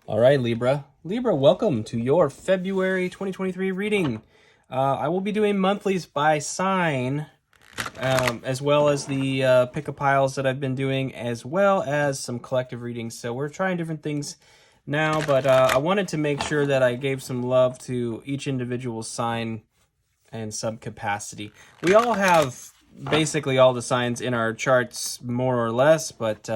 All right, Libra. Libra, welcome to your February 2023 reading. I will be doing monthlies by sign, as well as the pick a piles that I've been doing, as well as some collective readings. So we're trying different things now, but I wanted to make sure that I gave some love to each individual sign and subcapacity. We all have basically all the signs in our charts, more or less, but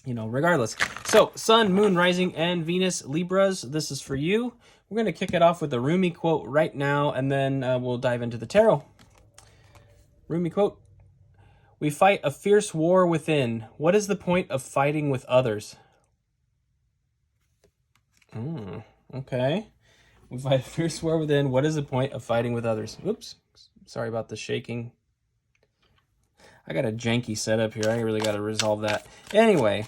regardless. So, Sun, Moon, Rising, and Venus, Libras, this is for you. We're going to kick it off with a Rumi quote right now, and then we'll dive into the tarot. Rumi quote: "We fight a fierce war within. What is the point of fighting with others?" Okay. We fight a fierce war within. What is the point of fighting with others? Oops. Sorry about the shaking. I got a janky setup here. I really got to resolve that. Anyway,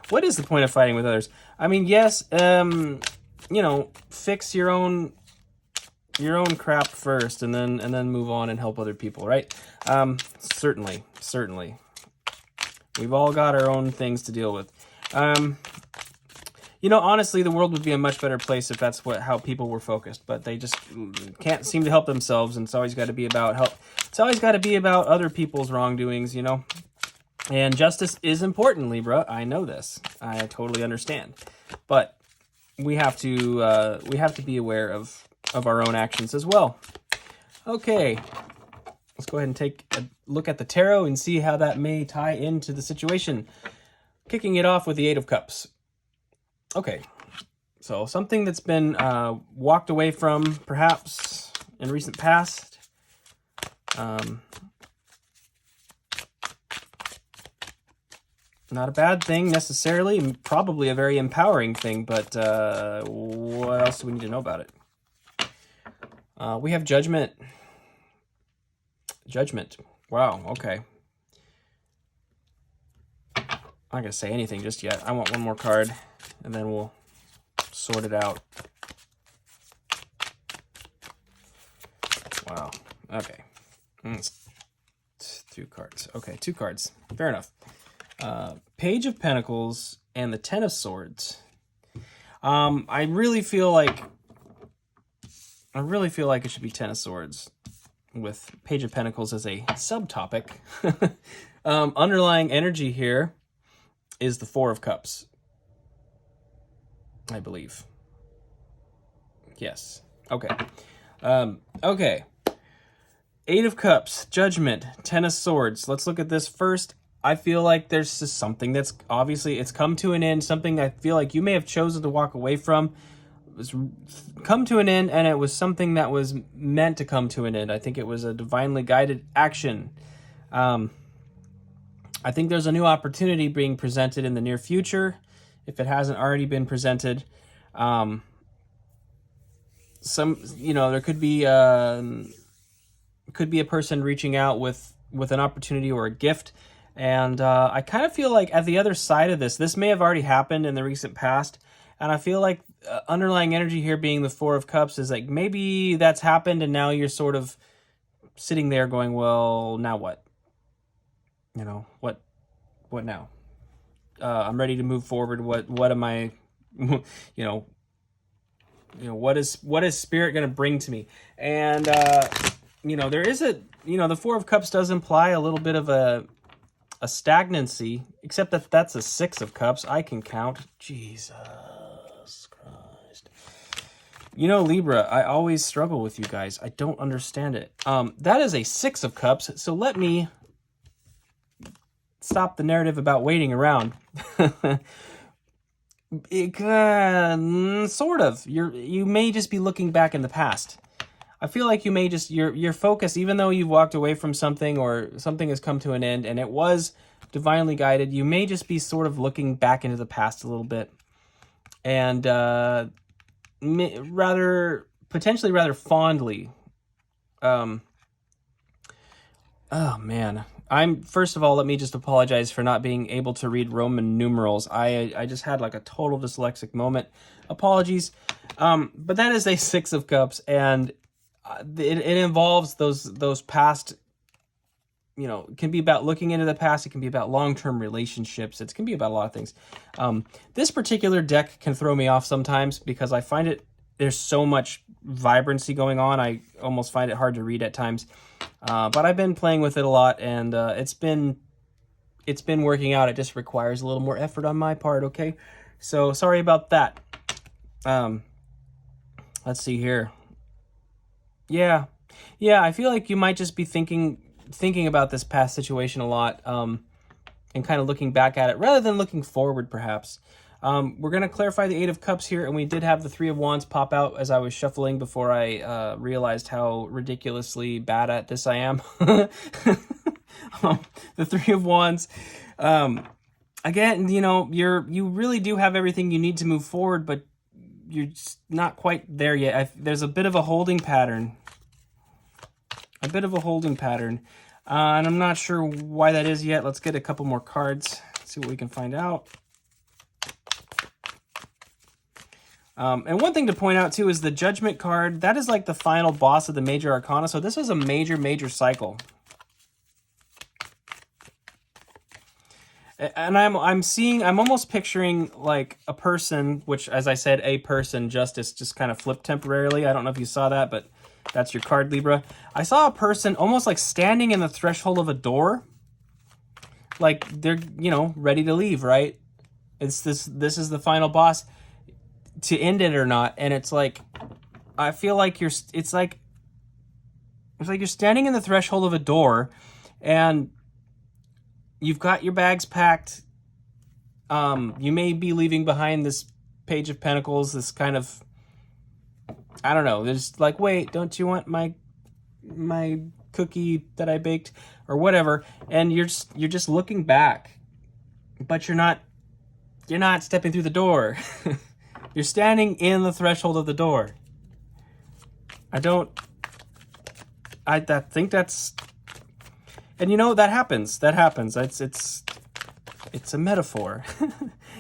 what is the point of fighting with others? I mean, yes, fix your own crap first, and then move on and help other people, right? Certainly. We've all got our own things to deal with. Honestly, the world would be a much better place if that's how people were focused, but they just can't seem to help themselves, and it's always got to be about help. It's always got to be about other people's wrongdoings, And justice is important, Libra. I know this. I totally understand. But we have to be aware of our own actions as well. Okay. Let's go ahead and take a look at the tarot and see how that may tie into the situation. Kicking it off with the Eight of Cups. Okay, so something that's been walked away from, perhaps, in recent past. Not a bad thing, necessarily. Probably a very empowering thing, but what else do we need to know about it? We have Judgment. Judgment. Wow, okay. I'm not going to say anything just yet. I want one more card, and then we'll sort it out. Wow. Okay. Two cards. Okay, two cards. Fair enough. Page of Pentacles and the Ten of Swords. I really feel like it should be Ten of Swords with Page of Pentacles as a subtopic. Underlying energy here is the Four of Cups, I believe. Yes. Okay. Okay. Eight of Cups, Judgment, Ten of Swords. Let's look at this first. I feel like there's just something that's obviously it's come to an end. Something I feel like you may have chosen to walk away from. It was come to an end, and it was something that was meant to come to an end. I think it was a divinely guided action. I think there's a new opportunity being presented in the near future, if it hasn't already been presented. There could be a person reaching out with an opportunity or a gift, and I kind of feel like at the other side of this may have already happened in the recent past, and I feel like underlying energy here being the Four of Cups is like maybe that's happened, and now you're sort of sitting there going, well, now what? What now? I'm ready to move forward. What am I, what is Spirit going to bring to me? And, there is the Four of Cups does imply a little bit of a stagnancy, except that that's a Six of Cups. I can count. Jesus Christ. Libra, I always struggle with you guys. I don't understand it. That is a Six of Cups. So let me stop the narrative about waiting around. Sort of. You may just be looking back in the past. I feel like you may just your focus, even though you've walked away from something or something has come to an end and it was divinely guided, you may just be sort of looking back into the past a little bit, and potentially rather fondly. Oh man. First of all, let me just apologize for not being able to read Roman numerals. I just had like a total dyslexic moment. Apologies. But that is a Six of Cups, and it involves those past you know, it can be about looking into the past. It can be about long-term relationships. It can be about a lot of things. This particular deck can throw me off sometimes because I find there's so much vibrancy going on. I almost find it hard to read at times. But I've been playing with it a lot, and it's been working out. It just requires a little more effort on my part, okay? So sorry about that. Let's see here. Yeah, I feel like you might just be thinking about this past situation a lot, and kind of looking back at it rather than looking forward, perhaps. We're going to clarify the Eight of Cups here, and we did have the Three of Wands pop out as I was shuffling before I realized how ridiculously bad at this I am. The Three of Wands, again, you know, you really do have everything you need to move forward, but you're just not quite there yet. There's a bit of a holding pattern. And I'm not sure why that is yet. Let's get a couple more cards, see what we can find out. And one thing to point out, too, is the Judgment card. That is like the final boss of the Major Arcana. So this was a major cycle. And I'm almost picturing like a person, which, as I said, a person, Justice, just kind of flipped temporarily. I don't know if you saw that, but that's your card, Libra. I saw a person almost like standing in the threshold of a door. Like they're, you know, ready to leave, right? This is the final boss, to end it or not. And it's like, I feel like it's like you're standing in the threshold of a door, and you've got your bags packed. You may be leaving behind this Page of Pentacles, this kind of, I don't know, there's like, wait, don't you want my cookie that I baked or whatever? And you're just looking back, but you're not stepping through the door. You're standing in the threshold of the door. I think that's, and you know, that happens. It's a metaphor.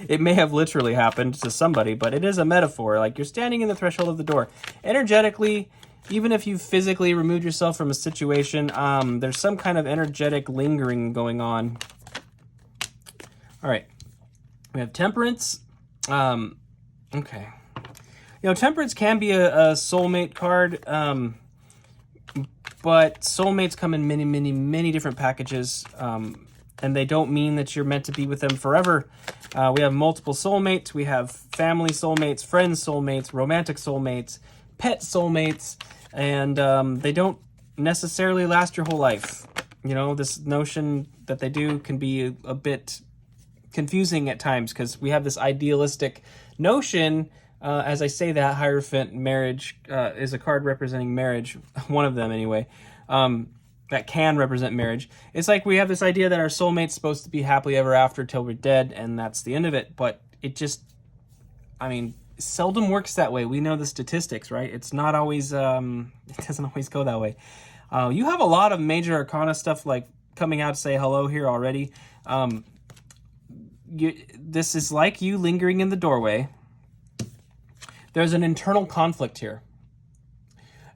It may have literally happened to somebody, but it is a metaphor. Like, you're standing in the threshold of the door. Energetically, even if you physically removed yourself from a situation, there's some kind of energetic lingering going on. All right. We have Temperance. Okay. You know, Temperance can be a soulmate card, but soulmates come in many different packages, and they don't mean that you're meant to be with them forever. We have multiple soulmates. We have family soulmates, friends soulmates, romantic soulmates, pet soulmates, and they don't necessarily last your whole life. You know, this notion that they do can be a bit confusing at times, because we have this idealistic notion. As I say that, Hierophant marriage is a card representing marriage, one of them anyway, that can represent marriage. It's like we have this idea that our soulmate's supposed to be happily ever after till we're dead, and that's the end of it. But it just, I mean, seldom works that way. We know the statistics, right? It's not always, it doesn't always go that way. You have a lot of Major Arcana stuff like coming out to say hello here already. This is like you lingering in the doorway. There's an internal conflict here.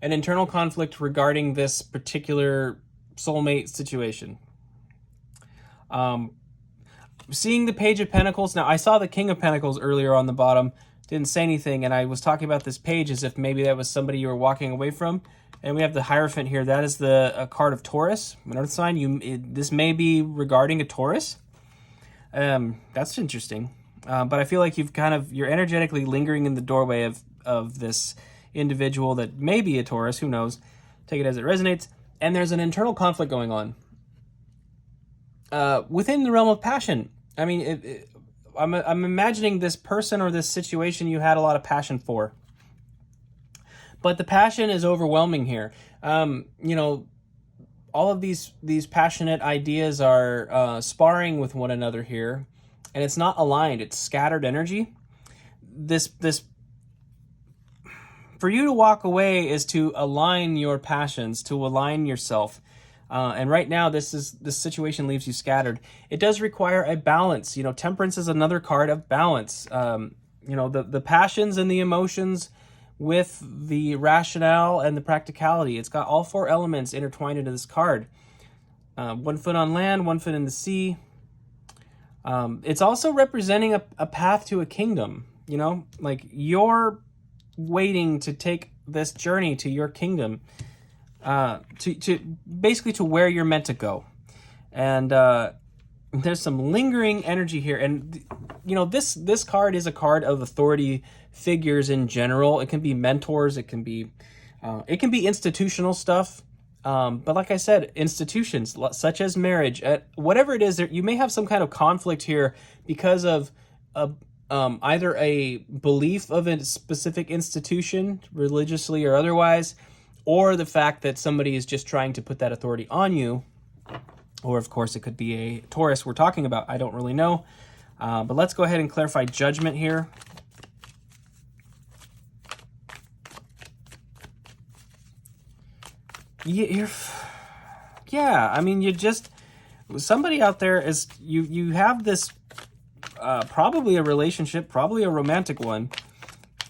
An internal conflict regarding this particular soulmate situation. Seeing the Page of Pentacles. Now, I saw the King of Pentacles earlier on the bottom. Didn't say anything, and I was talking about this page as if maybe that was somebody you were walking away from. And we have the Hierophant here. That is a card of Taurus, an earth sign. This may be regarding a Taurus. That's interesting. But I feel like you're energetically lingering in the doorway of this individual that may be a Taurus, who knows? Take it as it resonates. And there's an internal conflict going on within the realm of passion. I mean, I'm imagining this person or this situation you had a lot of passion for, but the passion is overwhelming here. You know, all of these passionate ideas are sparring with one another here, and it's not aligned. It's scattered energy. This for you to walk away is to align your passions, to align yourself. And right now, this situation leaves you scattered. It does require a balance. You know, Temperance is another card of balance. You know, the passions and the emotions with the rationale and the practicality. It's got all four elements intertwined into this card. 1 foot on land, 1 foot in the sea. It's also representing a path to a kingdom, you know, like you're waiting to take this journey to your kingdom, to basically to where you're meant to go. And there's some lingering energy here. And, you know, this card is a card of authority figures in general. It can be mentors. It can be institutional stuff. But like I said, institutions such as marriage, whatever it is, you may have some kind of conflict here because of either a belief of a specific institution, religiously or otherwise, or the fact that somebody is just trying to put that authority on you. Or, of course, it could be a Taurus we're talking about. I don't really know. But let's go ahead and clarify judgment here. Yeah, I mean, somebody out there is, you have this, probably a relationship, probably a romantic one,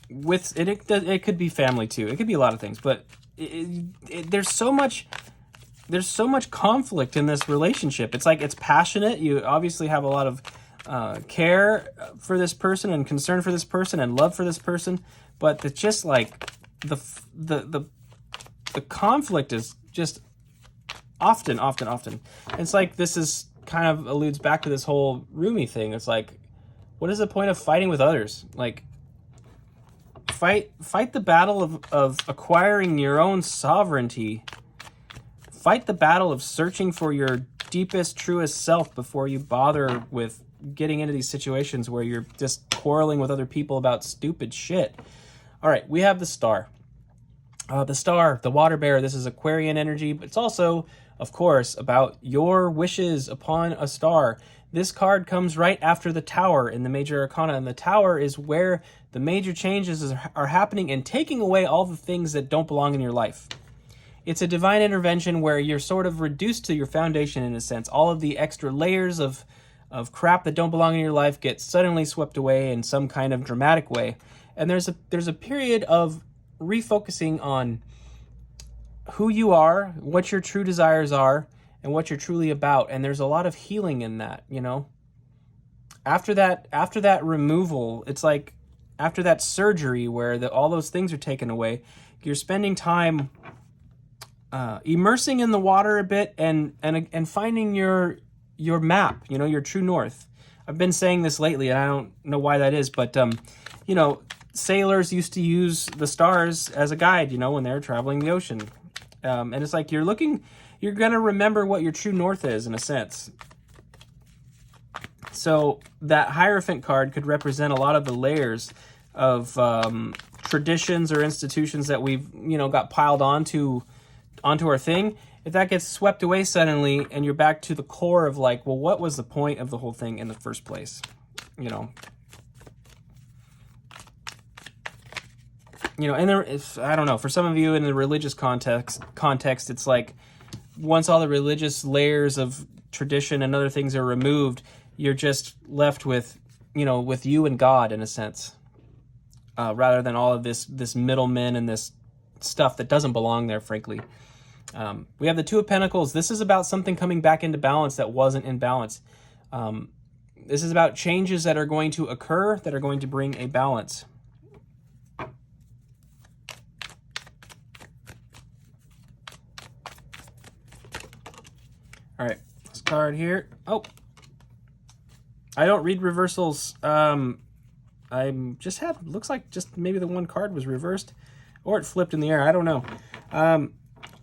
with, it could be family too. It could be a lot of things, but there's so much conflict in this relationship. It's like, it's passionate. You obviously have a lot of care for this person and concern for this person and love for this person, but it's just like the conflict is just often. It's like, this is kind of alludes back to this whole Rumi thing. It's like, what is the point of fighting with others? Like, fight the battle of acquiring your own sovereignty. Fight the battle of searching for your deepest, truest self before you bother with getting into these situations where you're just quarreling with other people about stupid shit. All right, we have the star. The star, the water bearer, this is Aquarian energy, but it's also, of course, about your wishes upon a star. This card comes right after the Tower in the Major Arcana, and the Tower is where the major changes are happening and taking away all the things that don't belong in your life. It's a divine intervention where you're sort of reduced to your foundation in a sense. All of the extra layers of crap that don't belong in your life get suddenly swept away in some kind of dramatic way. And there's a period of refocusing on who you are, what your true desires are, and what you're truly about. And there's a lot of healing in that, you know. After that removal, it's like after that surgery where all those things are taken away, you're spending time immersing in the water a bit and finding your map, you know, your true north. I've been saying this lately, and I don't know why that is, but you know, sailors used to use the stars as a guide, you know, when they're traveling the ocean. And it's like you're going to remember what your true north is, in a sense. So that Hierophant card could represent a lot of the layers of traditions or institutions that we've, you know, got piled onto our thing. If that gets swept away suddenly and you're back to the core of like, well, what was the point of the whole thing in the first place? You know, and I don't know, for some of you in the religious context, it's like once all the religious layers of tradition and other things are removed, you're just left with, you know, with you and God in a sense, rather than all of this middlemen and this stuff that doesn't belong there, frankly. We have the Two of Pentacles. This is about something coming back into balance that wasn't in balance. This is about changes that are going to occur that are going to bring a balance. All right, this card here. Oh, I don't read reversals. I just had, looks like just maybe the one card was reversed or it flipped in the air. I don't know.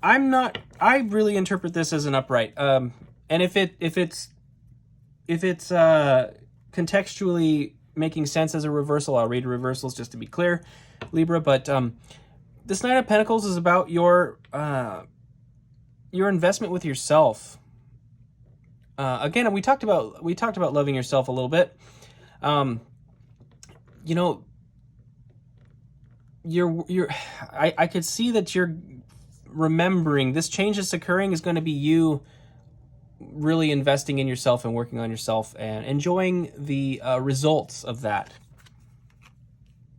I really interpret this as an upright. And if it's contextually making sense as a reversal, I'll read reversals just to be clear, Libra. But this Knight of Pentacles is about your investment with yourself. Again, we talked about loving yourself a little bit. You know, I could see that you're remembering this change that's occurring is going to be you really investing in yourself and working on yourself and enjoying the results of that.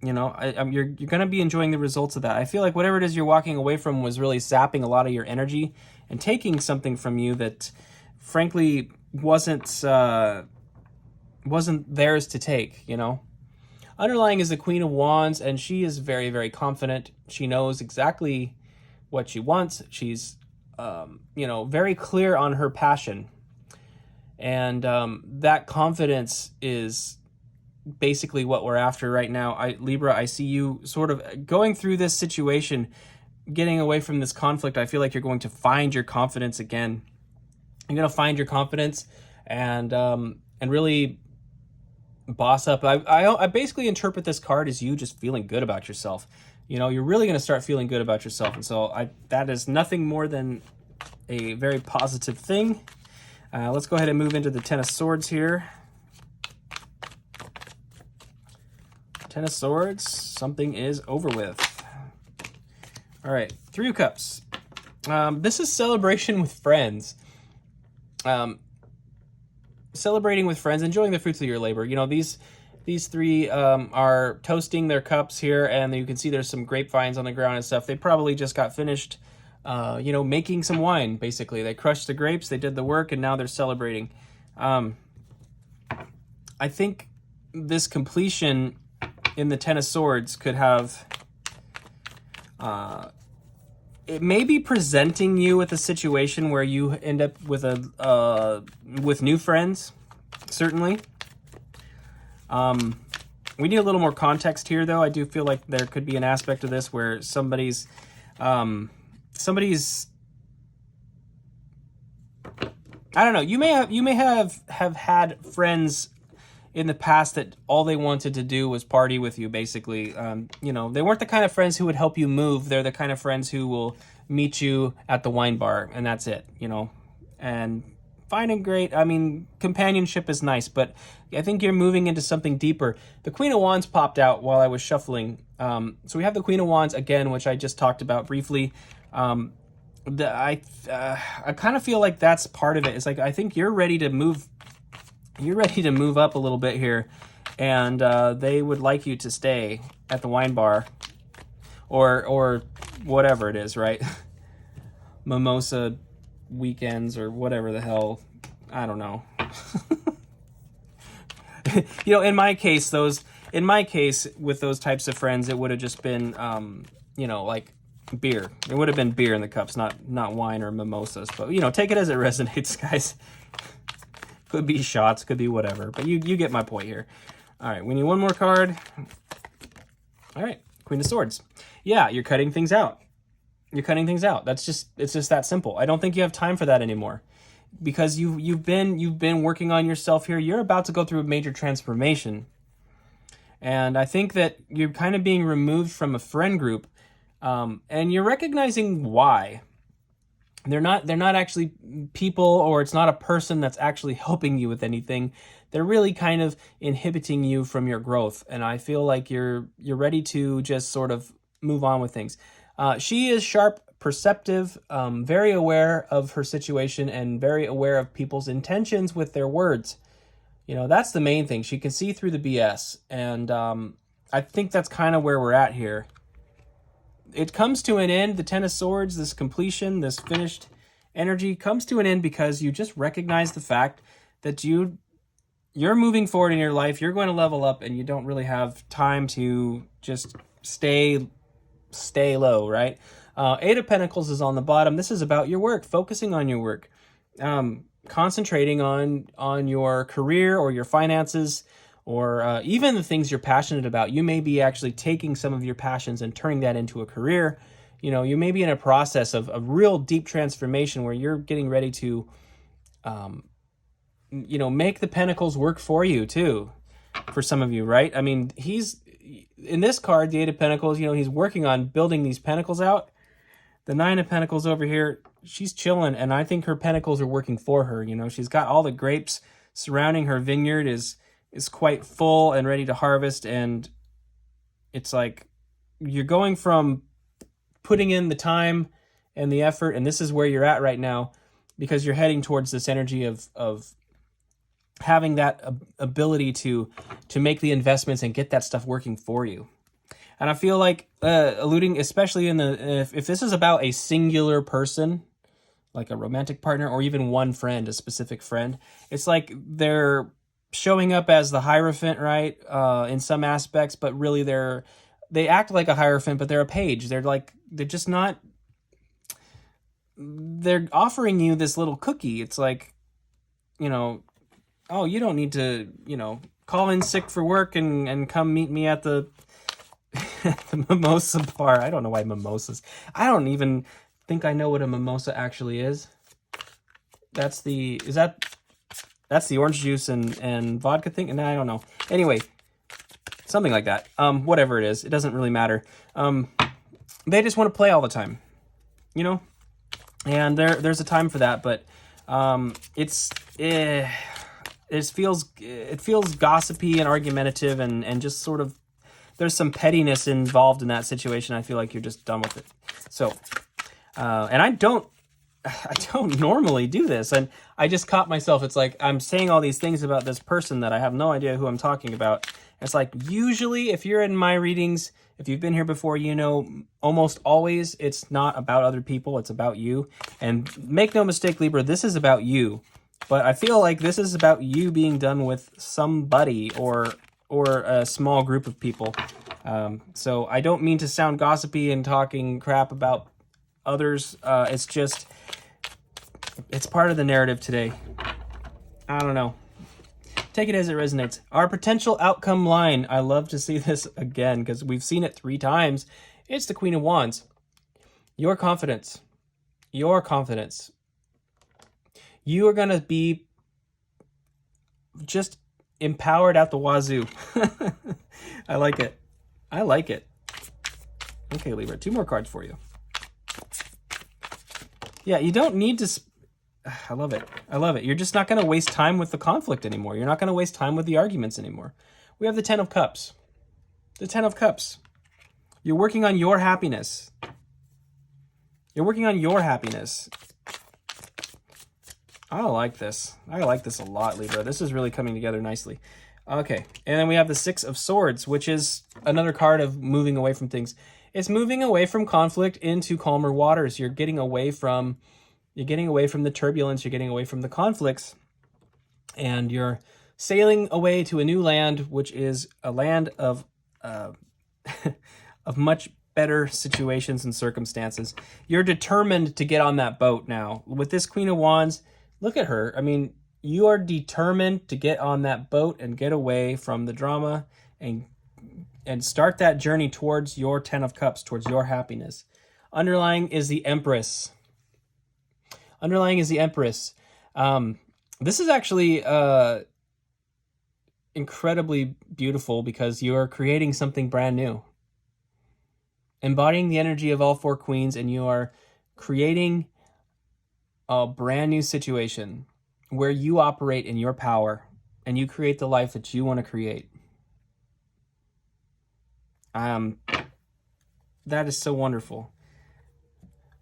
You know, you're going to be enjoying the results of that. I feel like whatever it is you're walking away from was really sapping a lot of your energy and taking something from you that frankly wasn't theirs to take, you know. Underlying is the Queen of Wands, and she is very, very confident. She knows exactly what she wants. She's, you know, very clear on her passion. And that confidence is basically what we're after right now. Libra, I see you sort of going through this situation, getting away from this conflict. I feel like you're going to find your confidence again. You're going to find your confidence and really boss up. I basically interpret this card as you just feeling good about yourself. You know, you're really going to start feeling good about yourself. And so that is nothing more than a very positive thing. Let's go ahead and move into the Ten of Swords here. Ten of Swords, something is over with. All right, Three of Cups. This is celebration with friends. Celebrating with friends, enjoying the fruits of your labor. You know, these three are toasting their cups here, and you can see there's some grapevines on the ground and stuff. They probably just got finished, you know, making some wine, basically. They crushed the grapes, they did the work, and now they're celebrating. I think this completion in the Ten of Swords could have... it may be presenting you with a situation where you end up with with new friends, certainly. We need a little more context here, though. I do feel like there could be an aspect of this where somebody's I don't know. You may have had friends in the past that all they wanted to do was party with you, basically. You know, they weren't the kind of friends who would help you move. They're the kind of friends who will meet you at the wine bar, and that's it, you know. And fine and great. I mean, companionship is nice, but I think you're moving into something deeper. The Queen of Wands popped out while I was shuffling. So we have the Queen of Wands again, which I just talked about briefly. I kind of feel like that's part of it. It's like, I think you're ready to move. You're ready to move up a little bit here, and they would like you to stay at the wine bar, or whatever it is, right? Mimosa weekends or whatever the hell. I don't know. You know, in my case, with those types of friends, it would have just been, you know, like beer. It would have been beer in the cups, not wine or mimosas. But, you know, take it as it resonates, guys. Could be shots, could be whatever. But you get my point here. All right, we need one more card. All right, Queen of Swords. Yeah, you're cutting things out. You're cutting things out. It's just that simple. I don't think you have time for that anymore, because you've been working on yourself here. You're about to go through a major transformation, and I think that you're kind of being removed from a friend group, and you're recognizing why. They're not actually people, or it's not a person that's actually helping you with anything. They're really kind of inhibiting you from your growth, and I feel like you're ready to just sort of move on with things. She is sharp, perceptive, very aware of her situation, and very aware of people's intentions with their words. You know, that's the main thing. She can see through the BS, and I think that's kind of where we're at here. It comes to an end. The Ten of Swords, this completion, this finished energy comes to an end because you just recognize the fact that you're moving forward in your life. You're going to level up, and you don't really have time to just stay low, right? Eight of Pentacles is on the bottom. This is about your work, focusing on your work, concentrating on your career or your finances, or even the things you're passionate about. You may be actually taking some of your passions and turning that into a career. You know, you may be in a process of a real deep transformation where you're getting ready to, you know, make the Pentacles work for you too, for some of you, right? I mean, in this card, the Eight of Pentacles, you know, he's working on building these Pentacles out. The Nine of Pentacles over here, she's chilling, and I think her Pentacles are working for her. You know, she's got all the grapes surrounding her vineyard is quite full and ready to harvest, and it's like you're going from putting in the time and the effort, and this is where you're at right now, because you're heading towards this energy of having that ability to make the investments and get that stuff working for you. And I feel like alluding, especially if this is about a singular person, like a romantic partner, or even one friend, a specific friend. It's like they're showing up as the Hierophant, right? In some aspects, but really they act like a Hierophant, but they're a page. They're just not. They're offering you this little cookie. It's like, oh, you don't need to, call in sick for work and come meet me at the the mimosa bar. I don't know why mimosas. I don't even think I know what a mimosa actually is. That's the orange juice and vodka thing? And I don't know. Anyway, something like that. Whatever it is, it doesn't really matter. They just want to play all the time, and there's a time for that, but it feels gossipy and argumentative and just sort of, there's some pettiness involved in that situation. I feel like you're just done with it. So, and I don't normally do this, and I just caught myself. It's like I'm saying all these things about this person that I have no idea who I'm talking about. It's like, usually if you're in my readings, if you've been here before, almost always it's not about other people, it's about you. And make no mistake, Libra, this is about you. But I feel like this is about you being done with somebody or a small group of people. So I don't mean to sound gossipy and talking crap about others. It's just, it's part of the narrative today. I don't know. Take it as it resonates. Our potential outcome line. I love to see this again because we've seen it 3 times. It's the Queen of Wands. Your confidence. Your confidence. You are going to be just empowered out the wazoo. I like it. I like it. Okay, Libra, 2 more cards for you. Yeah, you don't need to... I love it. I love it. You're just not going to waste time with the conflict anymore. You're not going to waste time with the arguments anymore. We have the 10 of Cups. The 10 of Cups. You're working on your happiness. You're working on your happiness. I like this. I like this a lot, Libra. This is really coming together nicely. Okay, and then we have the 6 of Swords, which is another card of moving away from things. It's moving away from conflict into calmer waters. You're getting away from the turbulence, you're getting away from the conflicts, and you're sailing away to a new land, which is a land of of much better situations and circumstances. You're determined to get on that boat now. With this Queen of Wands, look at her. I mean, you are determined to get on that boat and get away from the drama and start that journey towards your 10 of Cups, towards your happiness. Underlying is the Empress. Underlying is the Empress. This is actually incredibly beautiful because you are creating something brand new. Embodying the energy of all 4 queens, and you are creating a brand new situation where you operate in your power and you create the life that you want to create. That is so wonderful.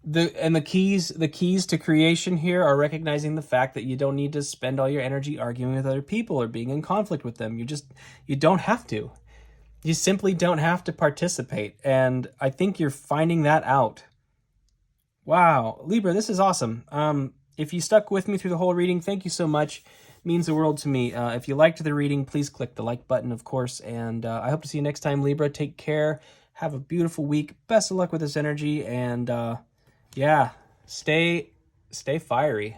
The keys to creation here are recognizing the fact that you don't need to spend all your energy arguing with other people or being in conflict with them. You don't have to. You simply don't have to participate. And I think you're finding that out. Wow, Libra, this is awesome. If you stuck with me through the whole reading, thank you so much. It means the world to me. If you liked the reading, please click the like button, of course. And I hope to see you next time, Libra. Take care. Have a beautiful week. Best of luck with this energy. And yeah, stay fiery.